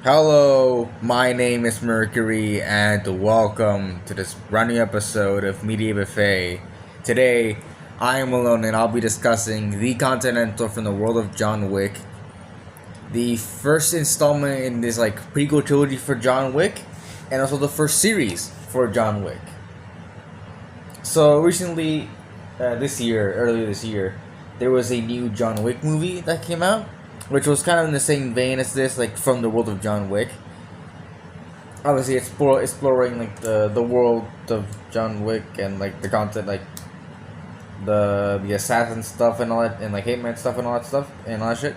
Hello, my name is Mercury, and welcome to this brand new episode of Media Buffet. Today, I am alone, and I'll be discussing the Continental from the World of John Wick, the first installment in this prequel trilogy for John Wick, and also the first series for John Wick. So recently, earlier this year, there was a new John Wick movie that came out, which was kind of in the same vein as this, like from the world of John Wick. Obviously, exploring the world of John Wick and like the content, like the assassin stuff and all that, and like hitman stuff and all that stuff and all that shit.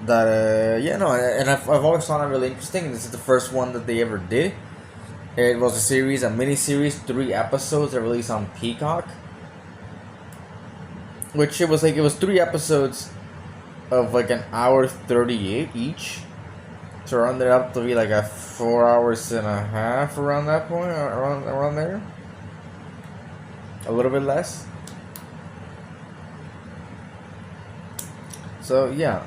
And I've always found it really interesting. This is the first one that they ever did. It was a mini series, 3 episodes that released on Peacock. Which it was 3 episodes of like an hour 38 each. So around there up to be like a 4 hours and a half around that point, around there. A little bit less. So yeah,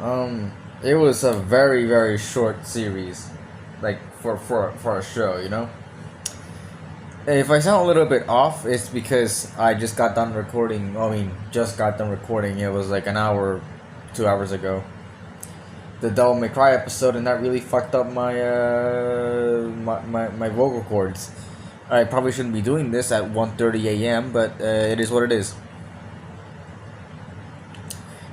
it was a very, very short series, like for a show, you know. If I sound a little bit off, it's because I just got done recording. Just got done recording. It was like an hour, 2 hours ago. The Devil May Cry episode, and that really fucked up my my vocal cords. I probably shouldn't be doing this at 1:30 a.m., but it is what it is.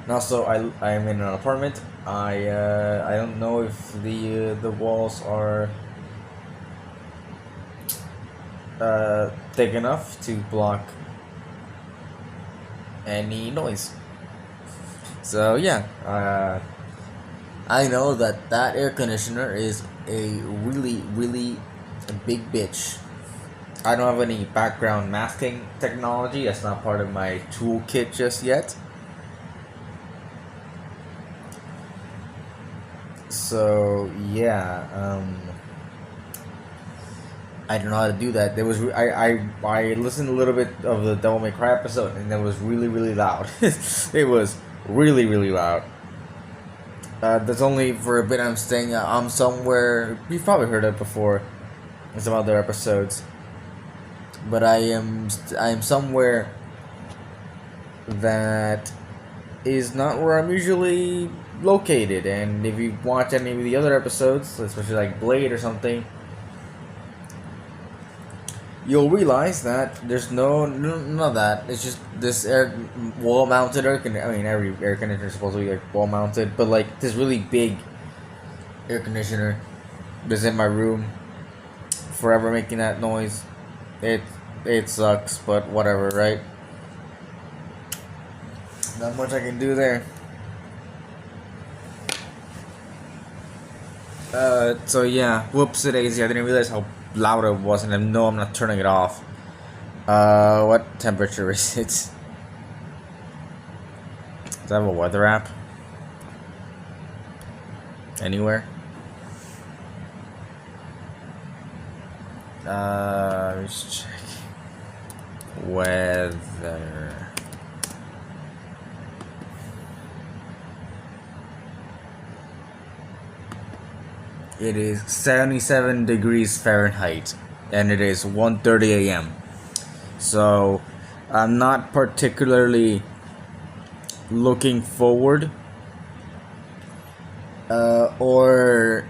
And also, I am in an apartment. I don't know if the walls are thick enough to block any noise. So yeah, I know that air conditioner is a really big bitch. I don't have any background masking technology. That's not part of my toolkit just yet. So yeah, I don't know how to do that. There was I listened a little bit of the Devil May Cry episode, and it was really loud. It was really loud. That's only for a bit. I'm staying. I'm somewhere. You've probably heard it before in some other episodes, but I am somewhere that is not where I'm usually located. And if you watch any of the other episodes, especially like Blade or something, you'll realize that there's none of that. It's just this wall-mounted air conditioner. Every air conditioner is supposed to be like wall-mounted, but like this really big air conditioner is in my room, forever making that noise. It sucks, but whatever, right? Not much I can do there. So yeah, whoops-a-daisy, I didn't realize how loud it was, and no, I'm not turning it off. What temperature is it? Does that have a weather app? Anywhere? Let's check. Weather. It is 77 degrees Fahrenheit, and it is 1:30 a.m. So, I'm not particularly looking forward, or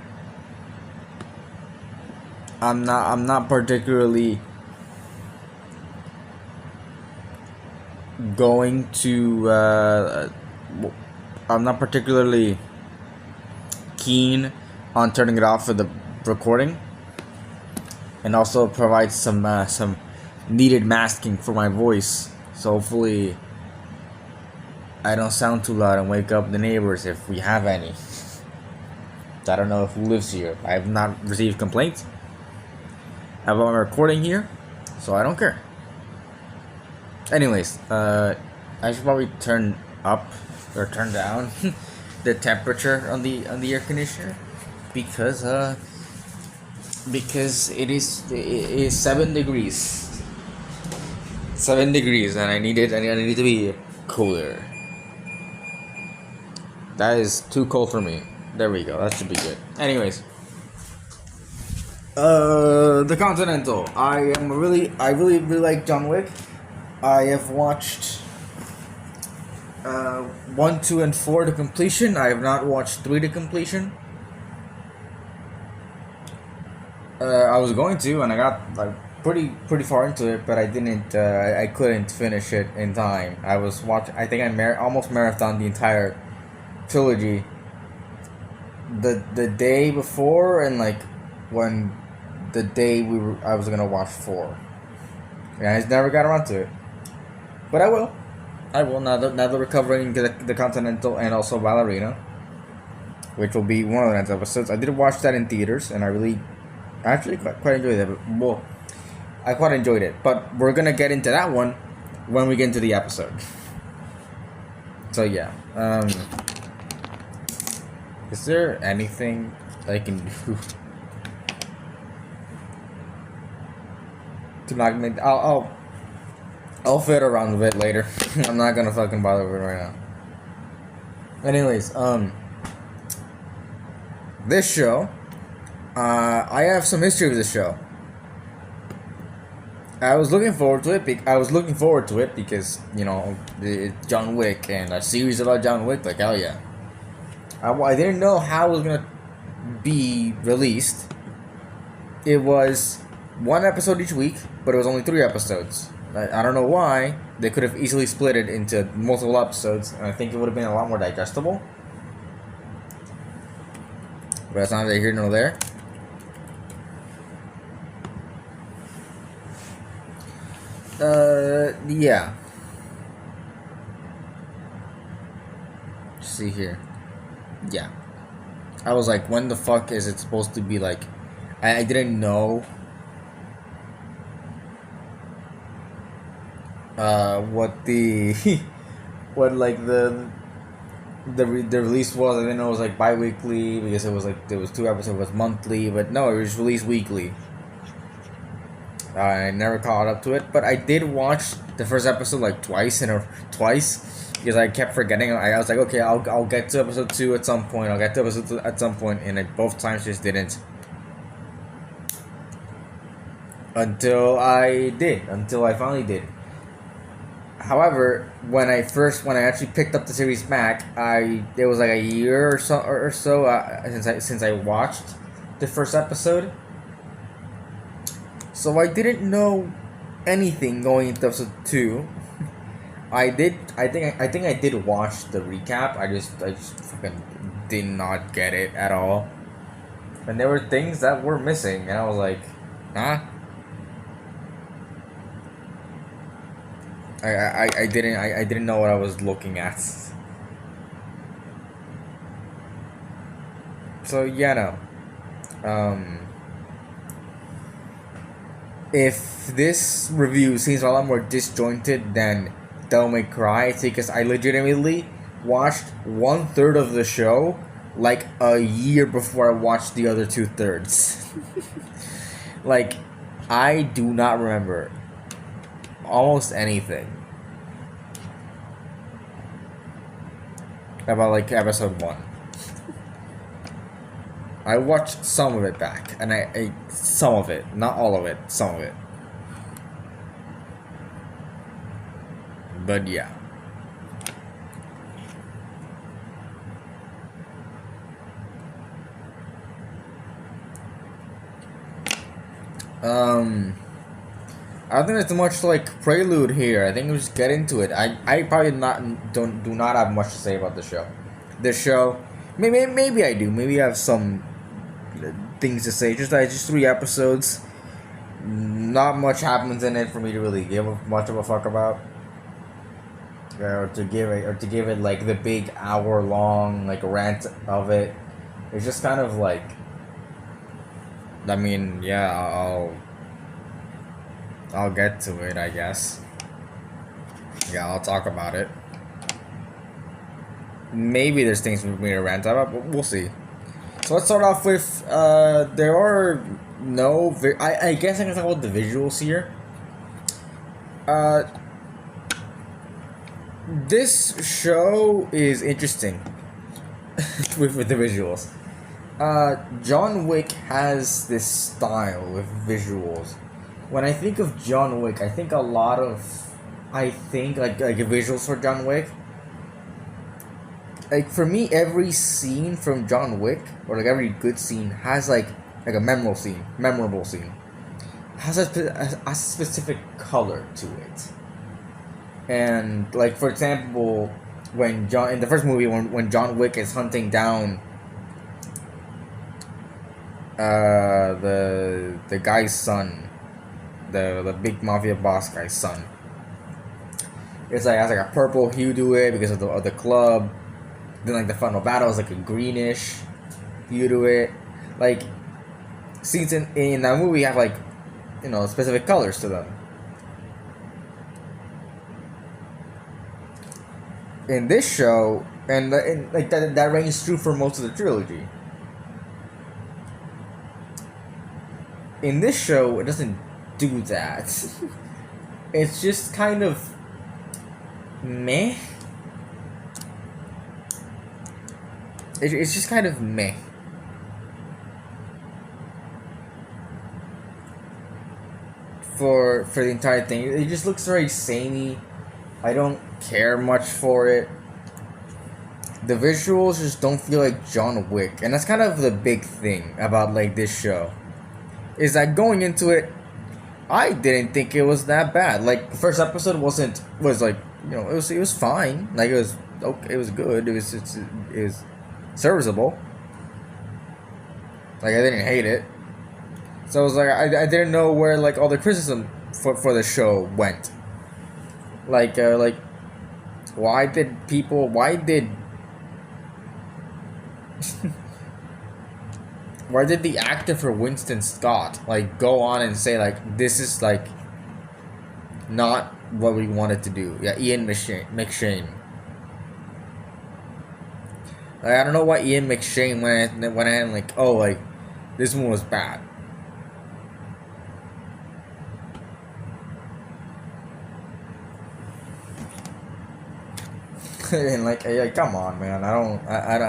I'm not particularly going to. I'm not particularly keen on turning it off for the recording, and also provide some needed masking for my voice. So hopefully I don't sound too loud and wake up the neighbors if we have any. I don't know who lives here. I have not received complaints about my recording here, so I don't care. Anyways, I should probably turn up or turn down the temperature on the air conditioner, because it is 7 degrees. 7 degrees, and I need to be cooler. That is too cold for me. There we go. That should be good. Anyways, the Continental. I really like John Wick. I have watched 1, 2, and 4 to completion. I have not watched 3 to completion. I was going to, and I got like pretty far into it, but I didn't. I couldn't finish it in time. I was watching. I think I almost marathoned the entire trilogy. The day before, and like when the day I was gonna watch 4. And I just never got around to it. But I will. Now that we're covering the Continental and also Ballerina, which will be one of the next episodes. I did watch that in theaters, and I actually quite enjoyed it. Well, I quite enjoyed it. But we're gonna get into that one when we get into the episode. So yeah. Is there anything I can do to not make? I'll fit around with it later. I'm not gonna fucking bother with it right now. Anyways, this show, I have some history with this show. I was looking forward to it. Because it's John Wick and a series about John Wick. Like hell yeah. I didn't know how it was gonna be released. It was 1 episode each week, but it was only 3 episodes. I don't know why. They could have easily split it into multiple episodes, and I think it would have been a lot more digestible. But that's neither here nor there. Yeah. See here. Yeah. I was like, when the fuck is it supposed to be like? I didn't know what the what like the release was. I didn't know it was like bi-weekly, because it was like there was 2 episodes, it was monthly, but no, it was released weekly. I never caught up to it, but I did watch the first episode like twice because I kept forgetting. I was like, okay, I'll get to episode 2 at some point. And I both times just didn't. Until I finally did. However, when I actually picked up the series back, it was like a year or so since I watched the first episode. So I didn't know anything going into episode 2. I think I did watch the recap. I just fucking did not get it at all. And there were things that were missing, and I was like, huh? I didn't know what I was looking at. So yeah, no. If this review seems a lot more disjointed than Devil May Cry, it's because I legitimately watched 1/3 of the show like a year before I watched the other 2/3. Like, I do not remember almost anything about like episode 1. I watched some of it back, and some of it, not all of it, some of it. But yeah. I don't think there's much like prelude here. I think we just get into it. I probably do not have much to say about the show. This show, maybe I do. Maybe I have some things to say. Just 3 episodes. Not much happens in it for me to really give much of a fuck about. Or to give it like the big hour-long like rant of it. It's just kind of like, I mean, yeah, I'll get to it, I guess. Yeah, I'll talk about it. Maybe there's things for me to rant about, but we'll see. So let's start off with, there are no, I guess I can talk about the visuals here. This show is interesting. with the visuals. John Wick has this style with visuals. When I think of John Wick, I think a lot of, like visuals for John Wick. Like for me, every scene from John Wick, or like every good scene, has like a memorable scene, has a specific color to it. And like for example, when in the first movie, when John Wick is hunting down the guy's son, the big mafia boss guy's son. It's like has like a purple hue to it because of the club. Then like the final battle is like a greenish hue to it. Like scenes in that movie have like, you know, specific colors to them. In this show, and like that reigns true for most of the trilogy. In this show, it doesn't do that. It's just kind of meh. It's just kind of meh. For the entire thing, it just looks very samey. I don't care much for it. The visuals just don't feel like John Wick, and that's kind of the big thing about like this show. Is that going into it, I didn't think it was that bad. Like the first episode was like, you know, it was fine. Like it was okay, it was good. It was serviceable. Like I didn't hate it. So I was like, I didn't know where like all the criticism for the show went. Like why did why did the actor for Winston Scott like go on and say like this is like not what we wanted to do? Yeah, Ian McShane. Like, I don't know why Ian McShane went ahead and like, oh, like this one was bad. And like, yeah, come on, man. I don't. I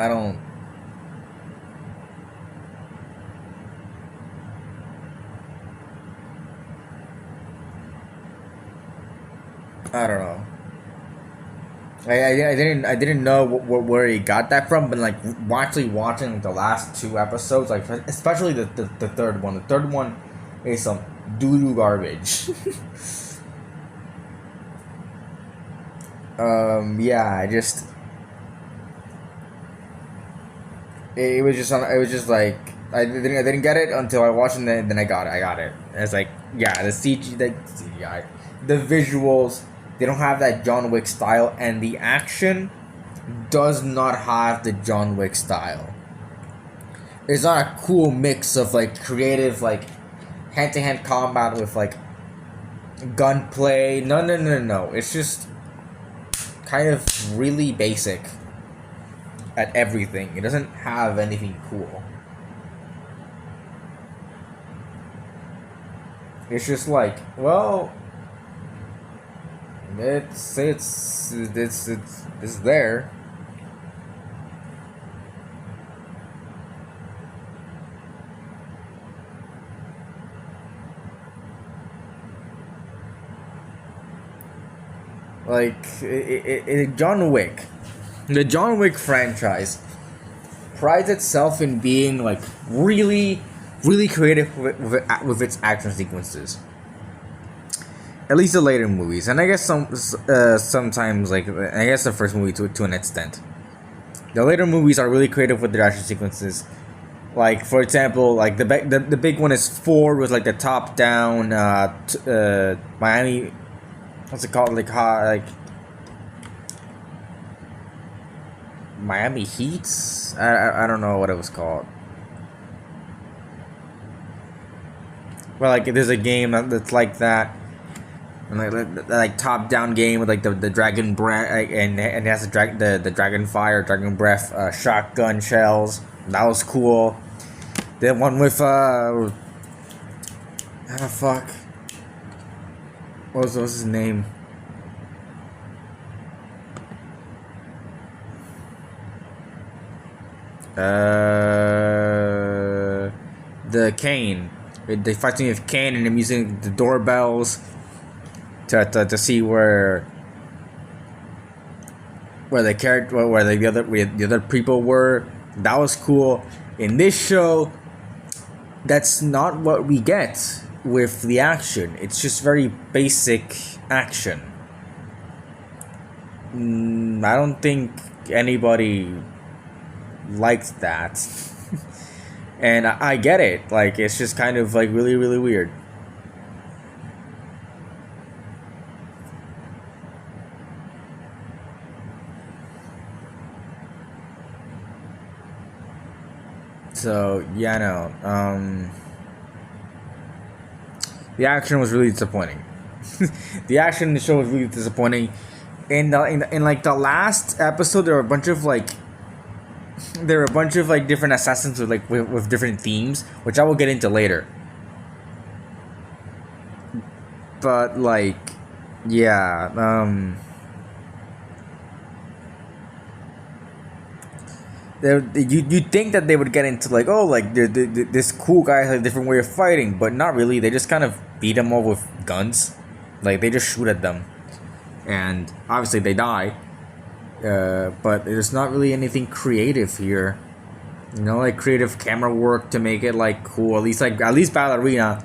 don't know. I didn't know where he got that from, but like actually watching the last two episodes, like especially the third one. The third one is some doo-doo garbage. Yeah, it was just like I didn't get it until I watched it, and then I got it. And it's like, yeah, the CGI, the visuals, they don't have that John Wick style, and the action does not have the John Wick style. It's not a cool mix of like creative like hand-to-hand combat with like gunplay. No. It's just kind of really basic at everything. It doesn't have anything cool. It's just like, well, it's there. Like John Wick, the John Wick franchise prides itself in being like really creative with its action sequences. At least the later movies, and I guess sometimes like I guess the first movie to an extent. The later movies are really creative with their action sequences. Like for example, like the big one is 4 with like the top down Miami. What's it called? Like Miami Heats? I don't know what it was called. Well, like there's a game that's like that, and like top down game with like the dragon breath, and it has the dragon fire, dragon breath, shotgun shells. That was cool. The one with fuck. What was his name? The Kane. They fighting with Kane, and I'm using the doorbells to see where the other people were. That was cool. In this show, that's not what we get with the action. It's just very basic action. I don't think anybody liked that. And I get it. Like, it's just kind of like really, really weird. So yeah, no. The action was really disappointing. The action in the show was really disappointing. In like the last episode, there were a bunch of like different assassins with different themes, which I will get into later. But like, yeah, you'd think that they would get into like, oh, like this cool guy has a different way of fighting, but not really. They just kind of beat them all with guns, like they just shoot at them, and obviously they die. But there's not really anything creative here, like creative camera work to make it like cool. At least Ballerina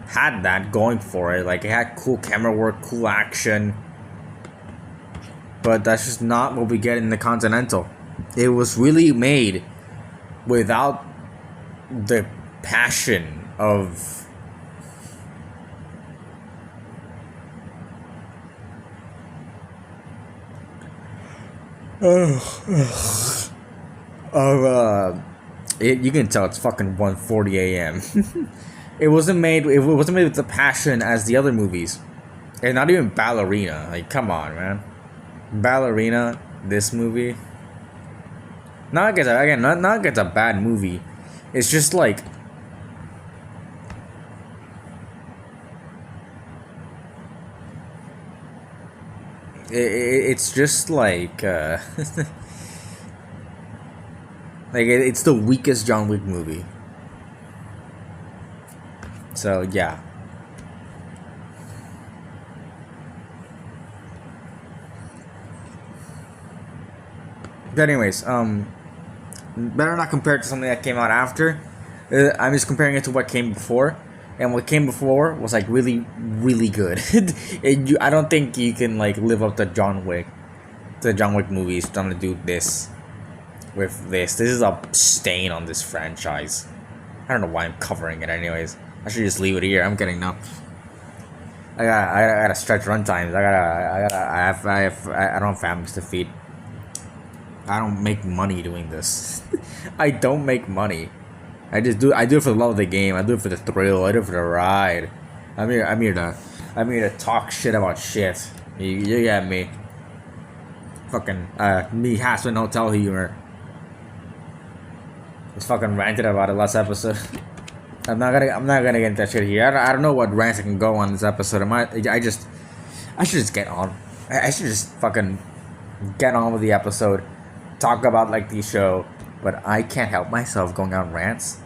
had that going for it. Like, it had cool camera work, cool action. But that's just not what we get in the Continental. It was really made without the passion of you can tell it's fucking 1:40 a.m. It wasn't made with the passion as the other movies. And not even Ballerina. Like, come on, man. Ballerina, this movie. Not like it's a bad movie. It's just like, it's just like like it's the weakest John Wick movie. So yeah. But anyways, better not compare it to something that came out after. I'm just comparing it to what came before, and what came before was like really, really good. I don't think you can like live up to John Wick movies. I'm gonna do this with this. This is a stain on this franchise. I don't know why I'm covering it. Anyways, I should just leave it here. I'm kidding. No. I gotta stretch runtimes. I don't have families to feed. I don't make money doing this. I don't make money. I do it for the love of the game. I do it for the thrill. I do it for the ride. I'm here to talk shit about shit. You get me? Fucking me Hasman Hotel humor. Just fucking ranted about it last episode. I'm not gonna get into that shit here. I don't know what rants I can go on this episode. I should just get on. I should just fucking get on with the episode. Talk about like the show, but I can't help myself going on rants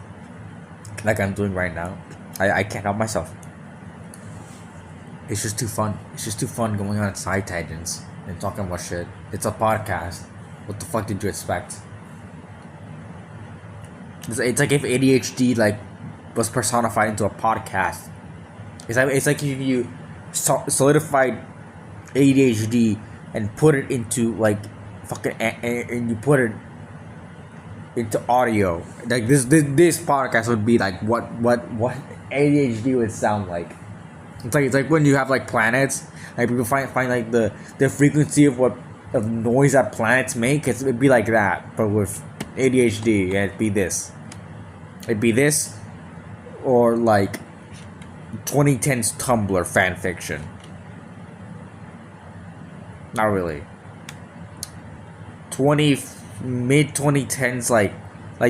like I'm doing right now. I can't help myself. It's just too fun. It's just too fun going on side tangents and talking about shit. It's a podcast. What the fuck did you expect? It's like if ADHD like was personified into a podcast. It's like if you solidified ADHD and put it into like fucking and you put it into audio. Like this podcast would be like what ADHD would sound like. It's like when you have like planets, like people find like the frequency of noise that planets make. It'd be like that, but with ADHD, yeah, it'd be this. It'd be this, or like 2010s Tumblr fan fiction. Not really. Mid 2010s, like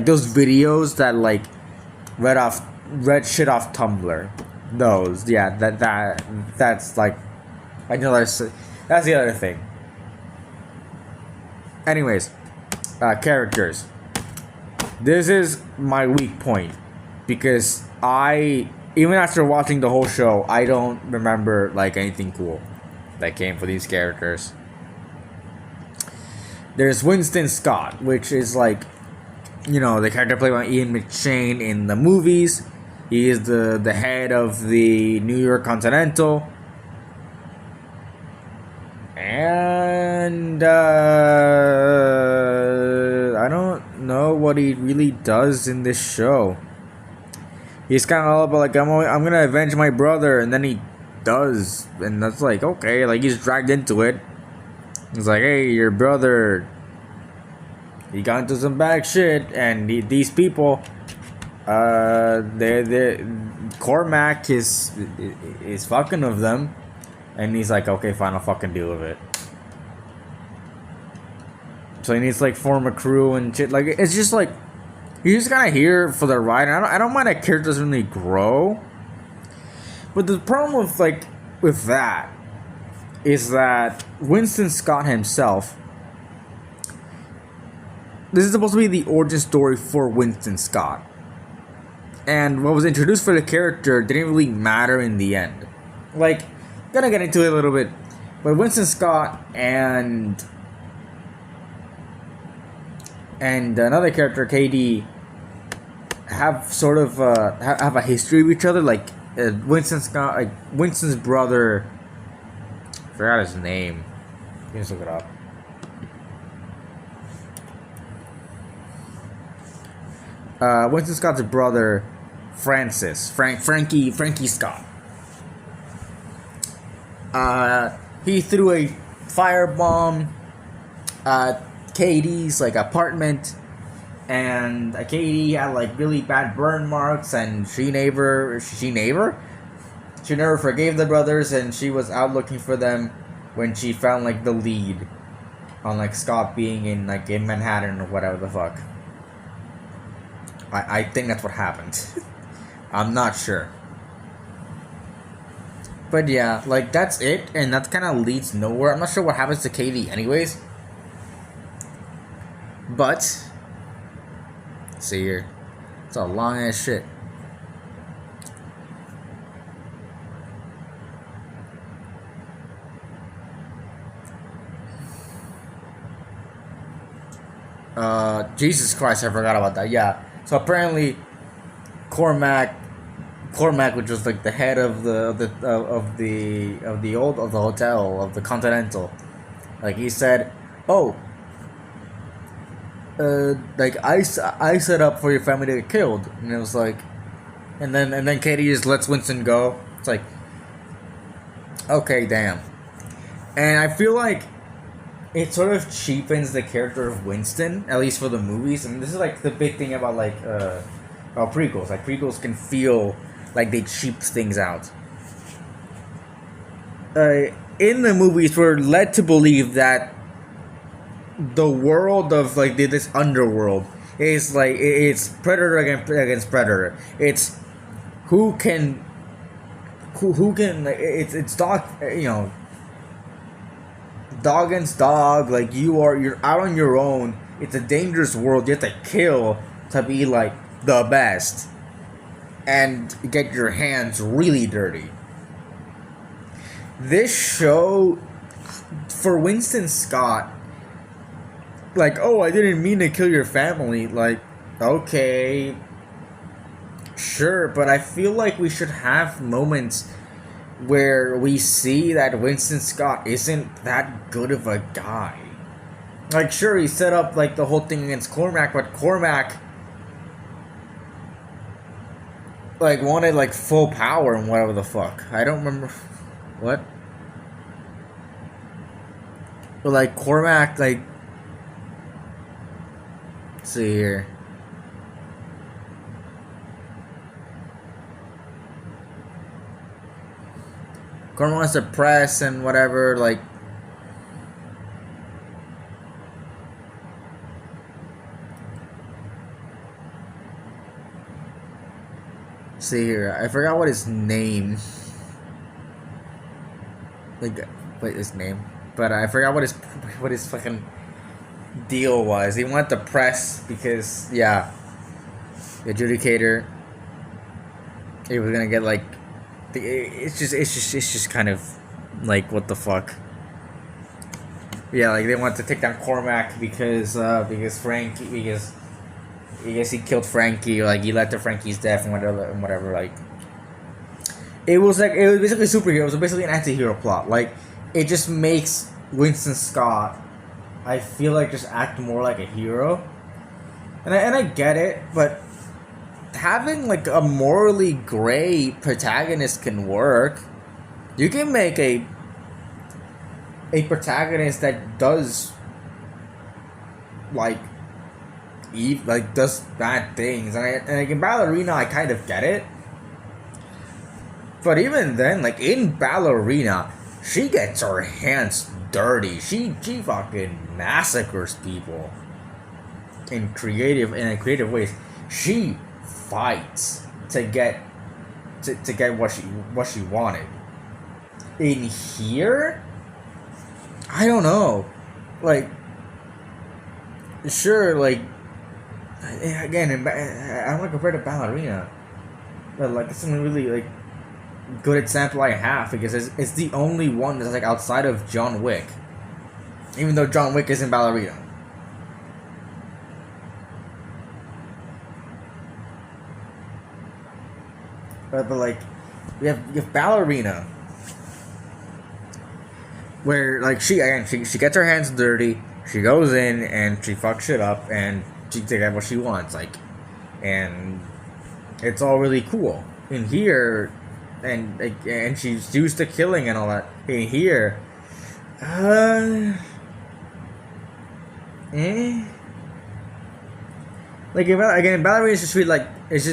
those videos that like read shit off Tumblr. Those, yeah, that's like, I know that's the other thing. Anyways, characters. This is my weak point because even after watching the whole show, I don't remember like anything cool that came for these characters. There's Winston Scott, which is like, the character played by Ian McShane in the movies. He is the head of the New York Continental. And I don't know what he really does in this show. He's kind of all about like, I'm gonna avenge my brother, and then he does, and that's like, okay, like he's dragged into it. He's like, hey, your brother, he got into some bad shit, and these people, they Cormac is fucking with them, and he's like, okay, fine, I'll fucking deal with it. So he needs to like form a crew and shit. Like, it's just like, you're just kind of here for the ride. I don't mind that character doesn't really grow, but the problem with that is that Winston Scott himself. This is supposed to be the origin story for Winston Scott, and what was introduced for the character didn't really matter in the end. Like, gonna get into it a little bit, but Winston Scott and another character, KD, have sort of have a history of each other. Like, Winston Scott, like Winston's brother, I forgot his name. You can just look it up. Winston Scott's brother, Frankie Scott. He threw a firebomb at Katie's like apartment, and Katie had like really bad burn marks, and she never forgave the brothers, and she was out looking for them when she found like the lead on like Scott being in Manhattan or whatever the fuck. I think that's what happened. I'm not sure. But yeah, like that's it, and that kind of leads nowhere. I'm not sure what happens to Katie anyways. But, see here, it's a long ass shit. Jesus Christ, I forgot about that. Yeah. So apparently, Cormac, which was like the head of the hotel of the Continental, like he said, oh, like I set up for your family to get killed, and it was like, and then Katie just lets Winston go. It's like, okay, damn. And I feel like it sort of cheapens the character of Winston, at least for the movies. And this is like the big thing about prequels. Like, prequels can feel like they cheap things out. In the movies, we're led to believe that the world of like this underworld is like it's predator against predator. It's who can it's dog, dog against dog. Like, you're out on your own. It's a dangerous world. You have to kill to be like the best and get your hands really dirty. This show, for Winston Scott, like, oh, I didn't mean to kill your family. Like, okay, sure, but I feel like we should have moments where we see that Winston Scott isn't that good of a guy. Like, sure, he set up like the whole thing against Cormac, but Cormac like wanted like full power and whatever the fuck. I don't remember what. But like Cormac, like, let's see here. Cormac wants to press and whatever, like. See here, I forgot what his name. Like, wait, his name, but I forgot what his fucking deal was. He wanted to press because, yeah, the adjudicator. He was gonna get like, it's just kind of like, what the fuck. Yeah, like they wanted to take down Cormac because he killed Frankie, or like he led to Frankie's death and whatever. Like it was basically superhero. It was basically an anti-hero plot. Like it just makes Winston Scott, I feel like, just act more like a hero. And I get it, but having like a morally gray protagonist can work. You can make a protagonist that does like does bad things, and like in Ballerina I kind of get it. But even then, like in Ballerina, she gets her hands dirty. She fucking massacres people in creative ways. She fights to get what she wanted. In here, I don't know. Like, sure, like again, I don't want to compare to Ballerina, but like it's something really like good example I have, because it's the only one that's like outside of John Wick, even though John Wick isn't Ballerina. But like you have Ballerina, where like she gets her hands dirty, she goes in and she fucks shit up, and she takes what she wants, like, and it's all really cool. In here, and she's used to killing and all that. In here, like again, Ballerina is just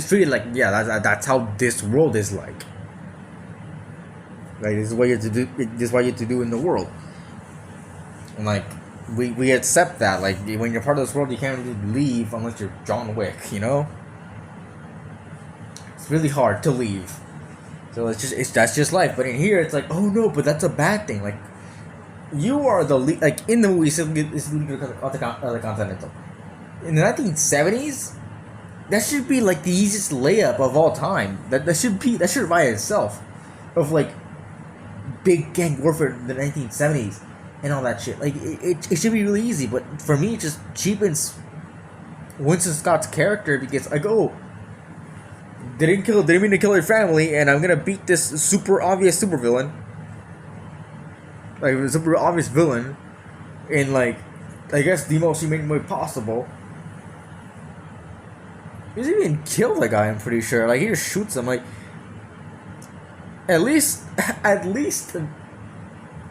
treated like, yeah, that's how this world is like. Like this is what you have to do. This is what you have to do in the world. And like we accept that. Like when you're part of this world, you can't really leave unless you're John Wick. You know, it's really hard to leave. So that's just life. But in here, it's like, oh no, but that's a bad thing. Like you are the like in the movie, it's leader of the Continental. In the 1970s, that should be like the easiest layup of all time. That should by itself, of like big gang warfare in the 1970s and all that shit. Like it should be really easy, but for me, it just cheapens Winston Scott's character, because like, oh, didn't mean to kill her family, and I'm gonna beat this super obvious supervillain, like a super obvious villain, in like, I guess the most humane way possible. He doesn't even kill the guy, I'm pretty sure. Like he just shoots him. Like at least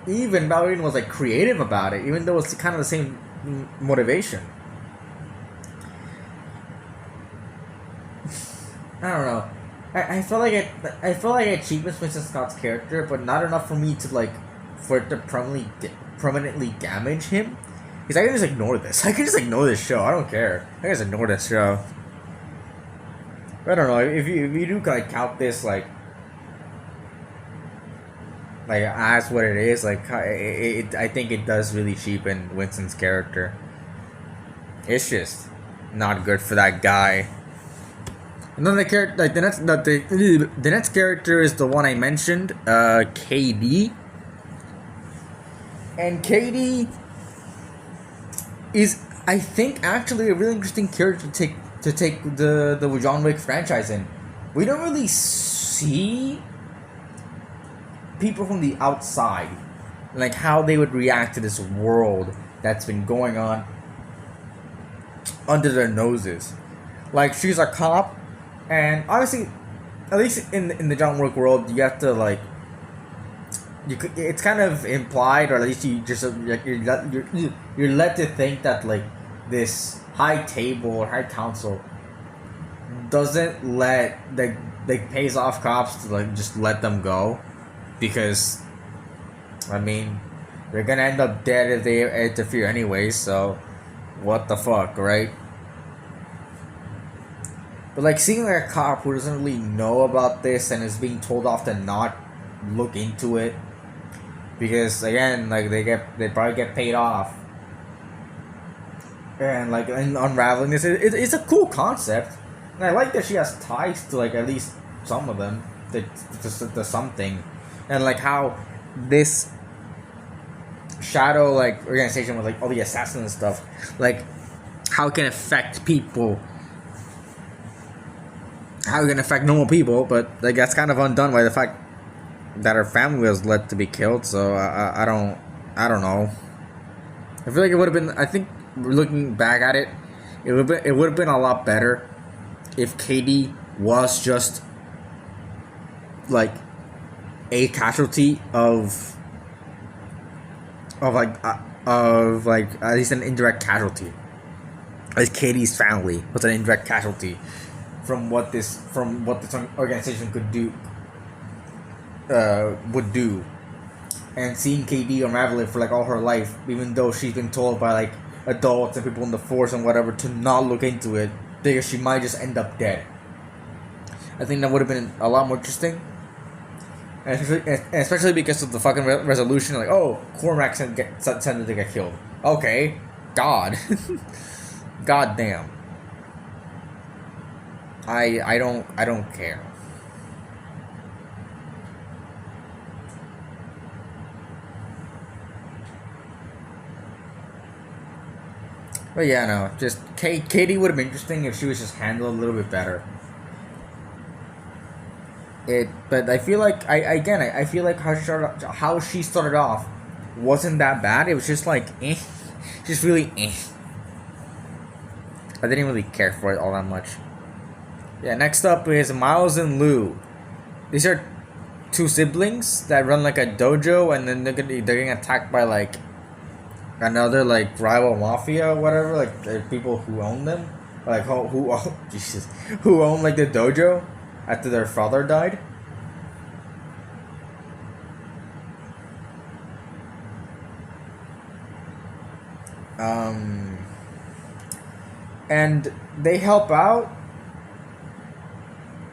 even Ballerina was like creative about it, even though it's kind of the same motivation. I don't know. I feel like it cheapens Winston Scott's character, but not enough for me to like, for it to permanently damage him. Because I can just ignore this. I can just ignore this show. I don't care. I can just ignore this show. I don't know, if you do like count this like as what it is, like I think it does really cheapen Winston's character. It's just not good for that guy. And then the character, like the next character is the one I mentioned, KD. And KD is, I think, actually a really interesting character to take the John Wick franchise in. We don't really see people from the outside, like how they would react to this world that's been going on under their noses. Like she's a cop, and obviously, at least in the John Wick world, you have to like, it's kind of implied, or at least you just you're led to think that like this high table or high council doesn't let pays off cops to like just let them go, because I mean they're gonna end up dead if they interfere anyways, so what the fuck, right? But like seeing like a cop who doesn't really know about this and is being told off to not look into it, because again, like they probably get paid off, and like, and unraveling this, it's a cool concept. And I like that she has ties to like at least some of them, to something, and like how this shadow like organization with like all the assassins and stuff, like how it can affect people, how it can affect normal people, but like that's kind of undone by the fact that her family was led to be killed. So I don't know. I feel like it would have been. I think looking back at it, it would have been a lot better if Katie was just like a casualty of at least an indirect casualty. As Katie's family was an indirect casualty from what this organization could do, would do, and seeing Katie unravel it for like all her life, even though she's been told by like adults and people in the force and whatever to not look into it because she might just end up dead. I think that would have been a lot more interesting. And especially because of the fucking resolution, like, oh, Cormac's sent to get killed. Okay, God, God damn. I don't care. But yeah, no, just Katie would have been interesting if she was just handled a little bit better. But I feel like I feel like how she started off wasn't that bad. It was just like just really I didn't really care for it all that much. Yeah, next up is Miles and Lou. These are two siblings that run like a dojo, and then they're getting attacked by like another like rival mafia or whatever, like people who own them, like who Jesus, who own like the dojo after their father died. And they help out,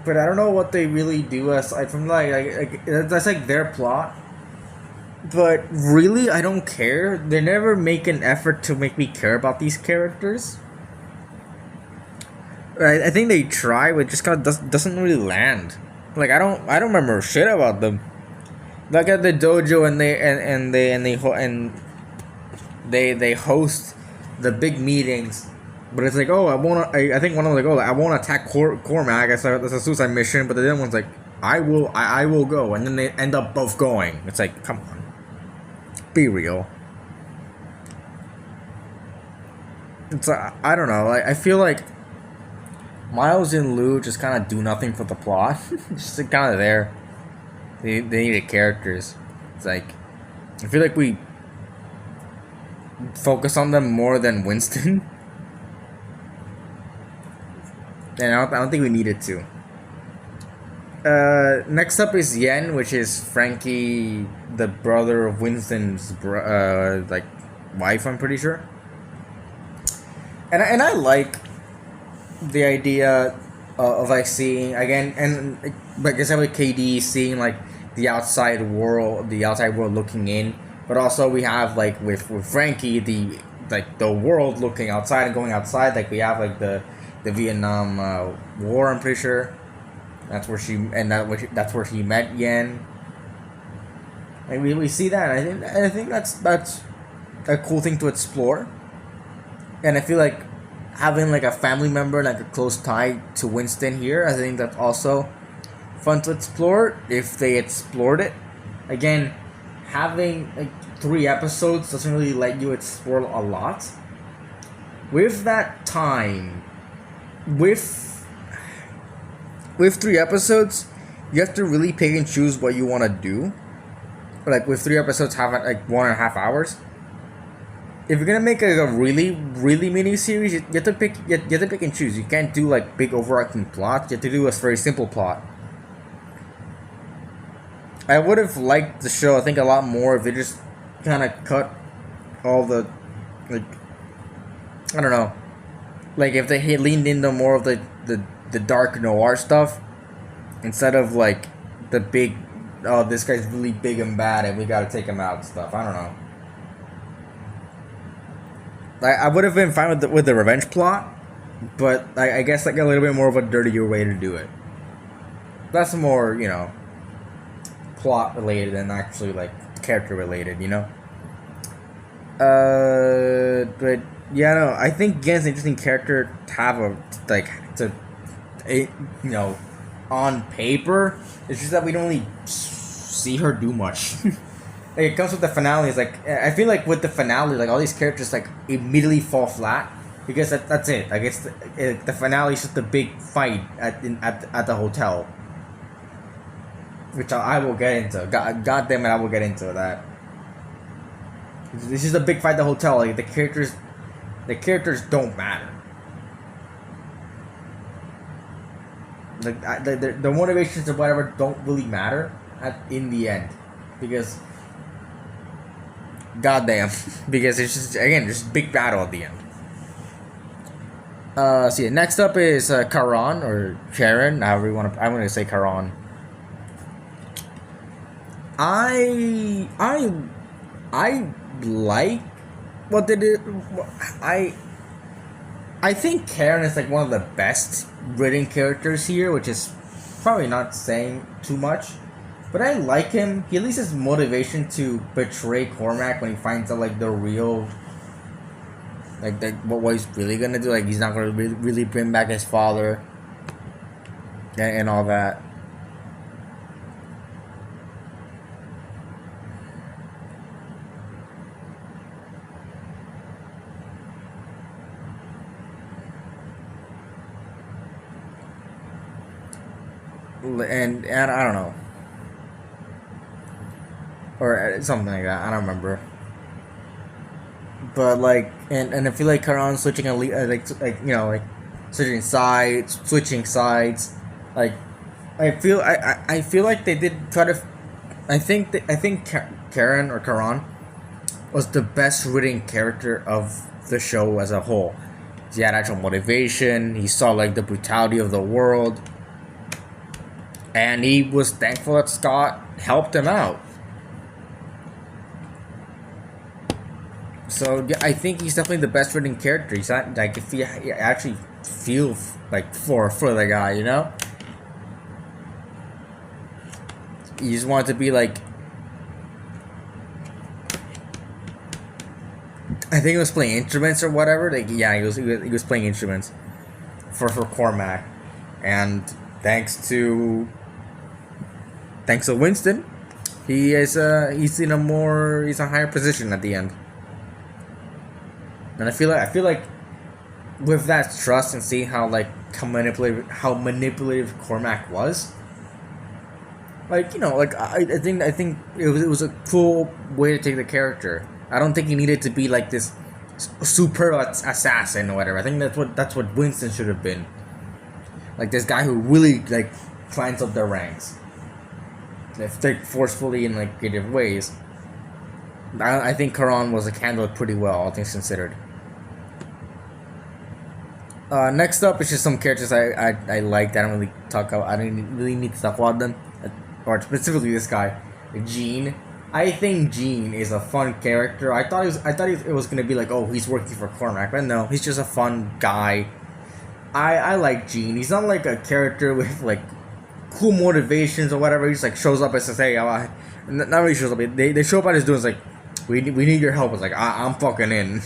but I don't know what they really do aside from like that's like their plot. But really, I don't care. They never make an effort to make me care about these characters. I think they try, but just kind of doesn't really land. Like I don't remember shit about them. Like at the dojo, and they host the big meetings, but it's like, oh, I think one of them like, oh, I won't attack Cormac. That's a suicide mission. But the other one's like, I will go, and then they end up both going. It's like, come on. Be real. It's I don't know. I feel like Miles and Lou just kind of do nothing for the plot. Just kind of there. They needed characters. It's like I feel like we focus on them more than Winston, and I don't think we needed to. Next up is Yen, which is Frankie, the brother of Winston's like wife, I'm pretty sure. And I like the idea of like seeing again, and like I said with KD, seeing like the outside world looking in, but also we have like with Frankie the world looking outside and going outside. Like we have like the Vietnam War, I'm pretty sure. That's where that's where he met Yen. And we see that. I think that's a cool thing to explore. And I feel like having like a family member, like a close tie to Winston here, I think that's also fun to explore if they explored it. Again, having like 3 episodes doesn't really let you explore a lot. With that time, with 3 episodes, you have to really pick and choose what you want to do. Like with 3 episodes, have like 1.5 hours. If you're gonna make a really mini series, you have to pick and choose. You can't do like big overarching plots. You have to do a very simple plot. I would have liked the show, I think, a lot more if they just kind of cut all the like, I don't know, like if they had leaned into more of the dark noir stuff instead of like the big, oh, this guy's really big and bad and we gotta take him out stuff. I don't know. I would have been fine with the revenge plot, but I guess like a little bit more of a dirtier way to do it. That's more, plot related and actually like character related, But yeah, no, I think Gen's an interesting character to have on paper. It's just that we don't really see her do much. Like, it comes with the finale. It's like, I feel like with the finale, like all these characters like immediately fall flat because that's it. Like the finale is just the big fight at the hotel, which I will get into. God damn it, I will get into that. This is a big fight at the hotel. Like the characters don't matter. Like the motivations or whatever don't really matter in the end, because goddamn, because it's just again just big battle at the end. So yeah, next up is Karan or Sharon, however you want to. I'm gonna say Karan. I like what they did. I think Karen is like one of the best written characters here, which is probably not saying too much. But I like him. He at least has motivation to betray Cormac when he finds out like the real, like what he's really gonna do. Like he's not gonna really bring back his father, and all that. And I don't know, or something like that. I don't remember. But like, and I feel like Karan switching like switching sides. Like, I feel like they did try to. I think Karen or Karan was the best written character of the show as a whole. He had actual motivation. He saw like the brutality of the world. And he was thankful that Scott helped him out. So yeah, I think he's definitely the best written character. He's not like if you actually feel like for the guy, you just want to be like. I think he was playing instruments or whatever. Like yeah, he was playing instruments for Cormac, and thanks to Winston, he's in a higher position at the end. And I feel like with that trust and seeing how manipulative Cormac was, like I think it was a cool way to take the character. I don't think he needed to be like this super assassin or whatever. I think that's what Winston should have been. Like this guy who really like climbs up their ranks, like forcefully in like creative ways. I think Karan was handled pretty well, all things considered. Next up is just some characters I liked. I don't really talk about. I don't really need to talk about them, or specifically this guy, Gene. I think Gene is a fun character. I thought it was gonna be like, oh, he's working for Cormac, but no, he's just a fun guy. I like Gene. He's not like a character with like cool motivations or whatever. He just like shows up and says, "Hey, not really shows up. They show up and just doing like, we need your help." It's like I'm fucking in.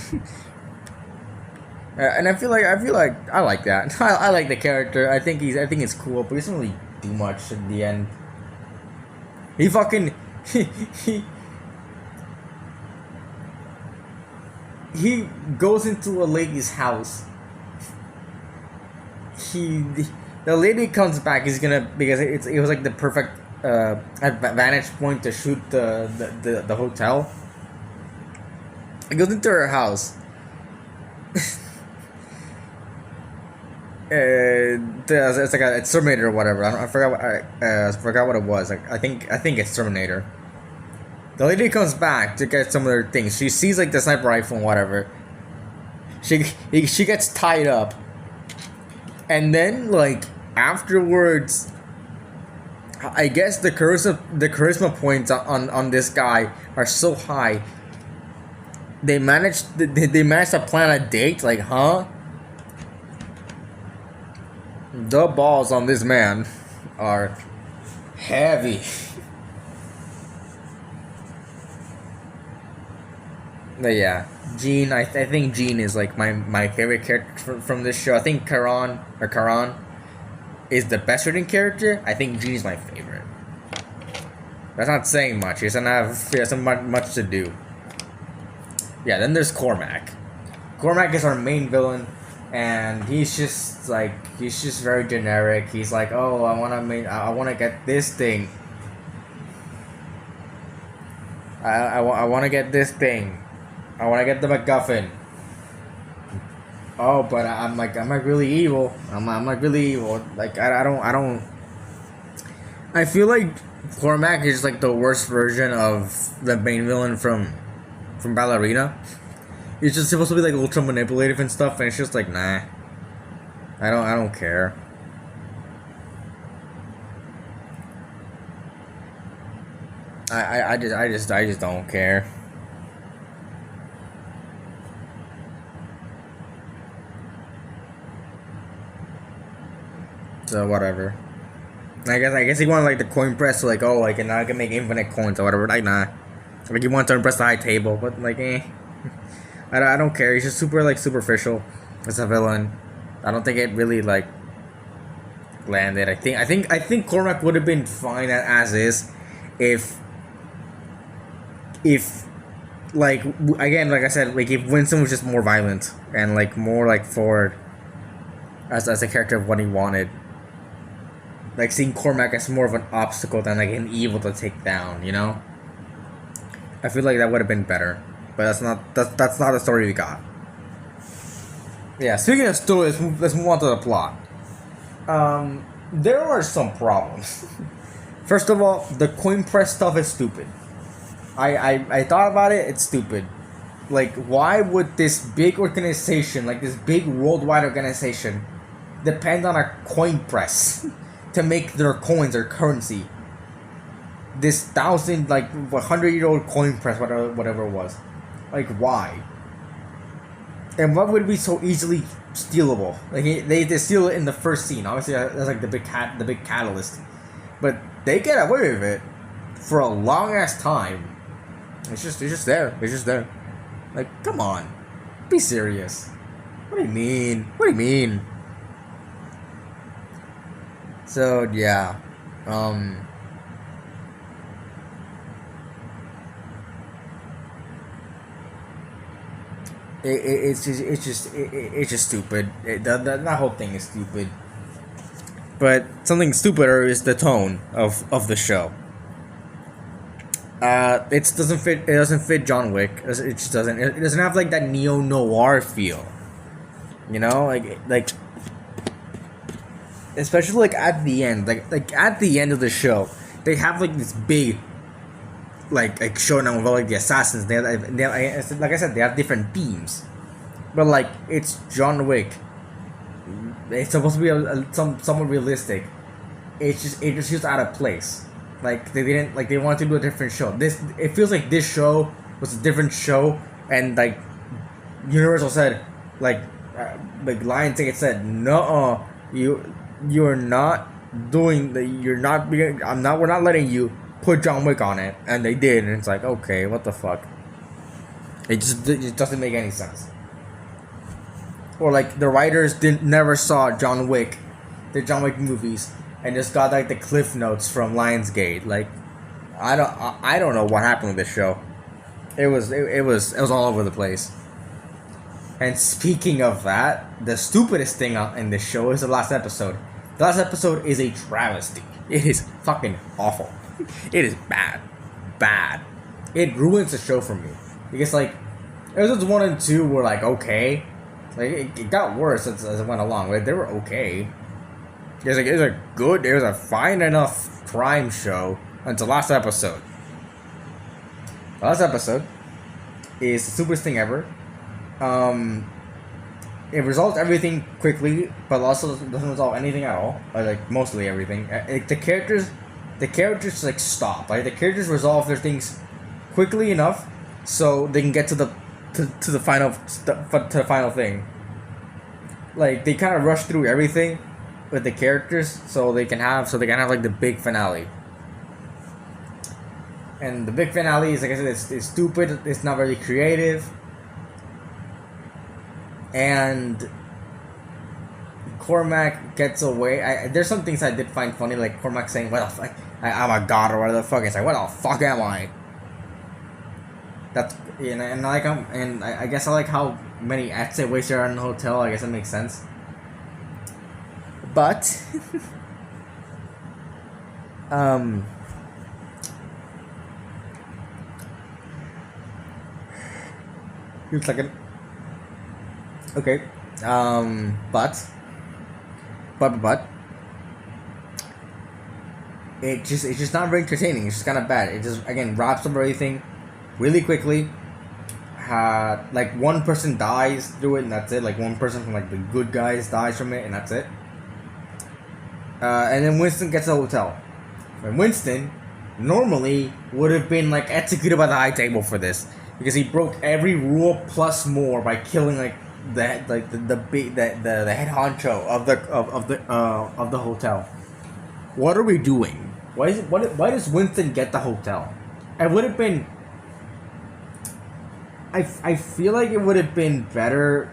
And I feel like I like that. I like the character. I think it's cool, but he doesn't really do much in the end. He fucking he goes into a lady's house. The lady comes back. He's gonna because it was like the perfect vantage point to shoot the hotel. He goes into her house. It's like it's Terminator or whatever. I forgot what it was. Like I think it's Terminator. The lady comes back to get some of her things. She sees like the sniper rifle and whatever. She gets tied up, and then like afterwards, I guess the charisma points on this guy are so high. They managed to plan a date. Like, huh? The balls on this man are heavy. But yeah, Jean. I think Jean is like my favorite character from this show. I think Karan is the best written character. I think Jean is my favorite. That's not saying much. He doesn't have much to do. Yeah. Then there's Cormac. Cormac is our main villain, and he's just very generic. He's like, oh, I wanna get this thing. I wanna get this thing. I want to get the MacGuffin. Oh, but I'm like really evil. I'm like really evil. Like I don't. I feel like Cormac is like the worst version of the main villain from Ballerina. He's just supposed to be like ultra manipulative and stuff, and it's just like nah. I don't care. I just don't care. So whatever. I guess he wanted like the coin press, so like oh like and now I can make infinite coins or whatever. Like nah. Like he wants to impress the high table, but like I don't care. He's just super like superficial as a villain. I don't think it really like landed. I think Cormac would have been fine as is if like again like I said like if Winston was just more violent and like more like forward as a character of what he wanted. Like seeing Cormac as more of an obstacle than like an evil to take down, you know? I feel like that would have been better. But that's not the story we got. Yeah, speaking of story, let's move on to the plot. There are some problems. First of all, the coin press stuff is stupid. I thought about it, it's stupid. Like, why would this big organization, like this big worldwide organization, depend on a coin press to make their coins, their currency? This 100-year-old coin press, whatever it was. Like, why? And what would be so easily stealable? Like, they steal it in the first scene. Obviously, that's like the big catalyst. But they get away with it for a long ass time. It's just there. It's just there. Like, come on, be serious. What do you mean? What do you mean? So yeah, it's just stupid. That whole thing is stupid. But something stupider is the tone of the show. It doesn't fit. It doesn't fit John Wick. It just doesn't. It doesn't have like that neo noir feel. You know, like, especially like at the end, like at the end of the show, they have like this big, like showdown with all like the assassins. They have, like I said, they have different themes, but like it's John Wick. It's supposed to be somewhat realistic. It just feels out of place. Like they didn't like they wanted to do a different show. It feels like this show was a different show, and like Universal said, like Lionsgate said, no, you're not doing the you're not being we're not letting you put John Wick on it, and they did, and it's like okay, what the fuck? It doesn't make any sense. Or like the writers never saw John Wick, the John Wick movies, and just got like the cliff notes from Lionsgate. Like, I don't know what happened with this show. It was all over the place. And speaking of that, the stupidest thing in this show is the last episode. The last episode is a travesty. It is fucking awful. It is bad. It ruins the show for me because like episodes 1 and 2 were like okay, like it got worse as it went along. Like they were okay. It was a fine enough crime show until last episode. The last episode is the stupidest thing ever. It resolves everything quickly, but also doesn't resolve anything at all. Or like mostly everything. The characters like stop. Like the characters resolve their things quickly enough so they can get to the final thing. Like they kind of rush through everything, with the characters, so they can have like the big finale. And the big finale is, like I said, it's stupid. It's not very creative, and Cormac gets away. There's some things I did find funny, like Cormac saying, "What the fuck? I'm a god," or whatever the fuck. It's like, "What the fuck am I?" That's and I guess I like how many exit ways there are in the hotel. I guess that makes sense. But Give me a second. Okay. But it's just not very entertaining. It's just kind of bad. It just, again, wraps up everything really quickly. Like one person dies through it, and that's it. Like one person from like the good guys dies from it, and that's it. And then Winston gets a hotel. And Winston normally would have been like executed by the high table for this, because he broke every rule plus more by killing like the head honcho of the hotel. What are we doing? Why does Winston get the hotel? It would have been. I feel like it would have been better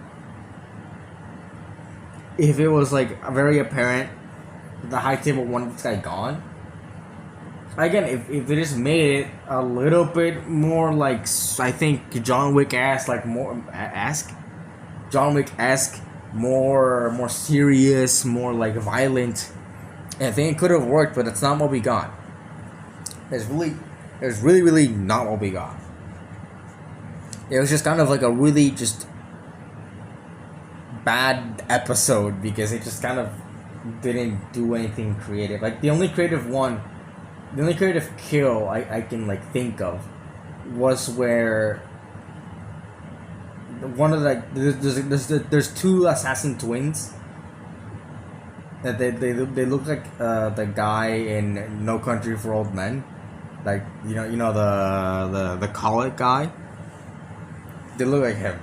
if it was like very apparent the high table wanted this guy gone. Again, if they just made it a little bit more like, I think John Wick-esque, like John Wick-esque, more serious, more like violent, and I think it could have worked, but that's not what we got. It's really not what we got. It was just kind of like a really just bad episode, because it just kind of didn't do anything creative. Like the only creative kill I can like think of was where one of the there's two assassin twins that they look like the guy in No Country for Old Men, like you know the colic guy. They look like him.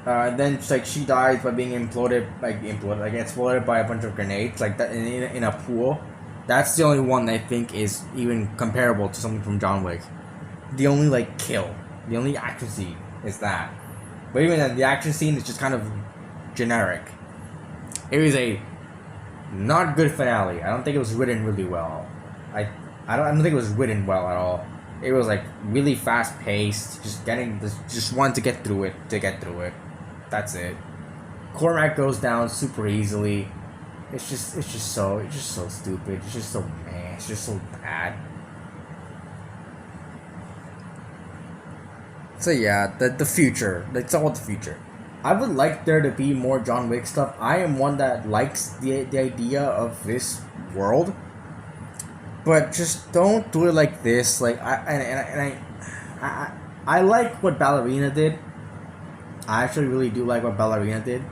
Then like she dies by being exploded by a bunch of grenades, like that in a pool. That's the only one that I think is even comparable to something from John Wick. The only like kill, the only action scene is that. But even then, the action scene is just kind of generic. It was a not good finale. I don't think it was written really well. I don't think it was written well at all. It was like really fast paced, just wanted to get through it. That's it. Cormac goes down super easily. It's just so stupid. It's just so meh. It's just so bad. So yeah, the future. Let's talk about the future. I would like there to be more John Wick stuff. I am one that likes the idea of this world, but just don't do it like this. Like I like what Ballerina did. I actually really do like what Ballerina did,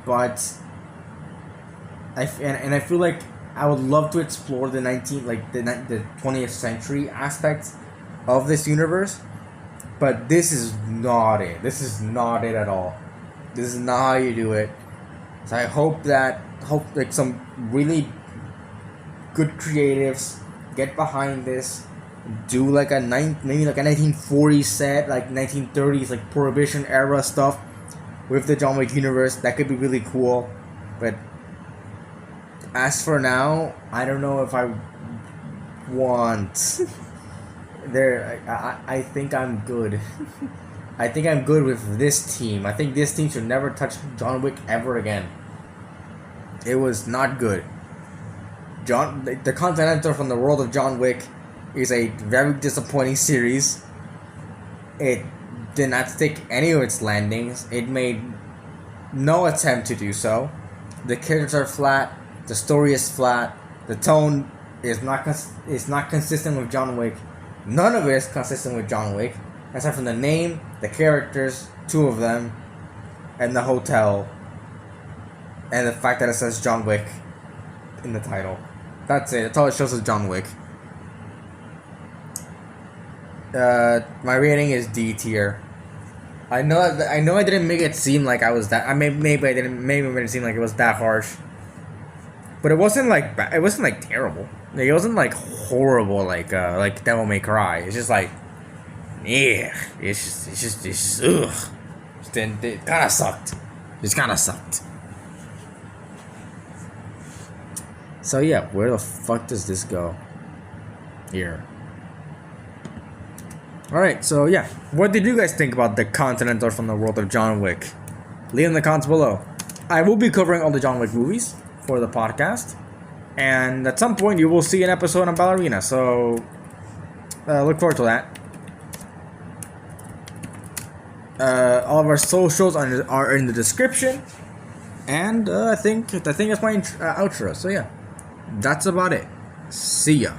but I feel like I would love to explore the 20th century aspects of this universe, but this is not it. This is not it at all. This is not how you do it. So I hope like some really good creatives get behind this, do like maybe like a 1940s set, like 1930s, like Prohibition era stuff with the John Wick universe. That could be really cool. But as for now, I don't know if I want. I think I'm good. I think I'm good with this team. I think this team should never touch John Wick ever again. It was not good. The Continental from the World of John Wick is a very disappointing series. It did not stick any of its landings. It made no attempt to do so. The characters are flat. The story is flat. The tone is not consistent with John Wick. None of it is consistent with John Wick, aside from the name, the characters, two of them, and the hotel, and the fact that it says John Wick in the title. That's it. That's all it shows is John Wick. My rating is D tier. I know I didn't make it seem like I was that. Maybe I didn't. Maybe it didn't seem like it was that harsh. but it wasn't like it wasn't like terrible. Like, it wasn't like horrible like Devil May Cry. It's just like, yeah, it's just ugh. Then it kind of sucked. Just kind of sucked. So yeah, where the fuck does this go? Here. Alright, so yeah. What did you guys think about the Continental from the World of John Wick? Leave in the comments below. I will be covering all the John Wick movies for the podcast. And at some point you will see an episode on Ballerina. So look forward to that. All of our socials are in the description. And I think that's my outro. So yeah. That's about it. See ya.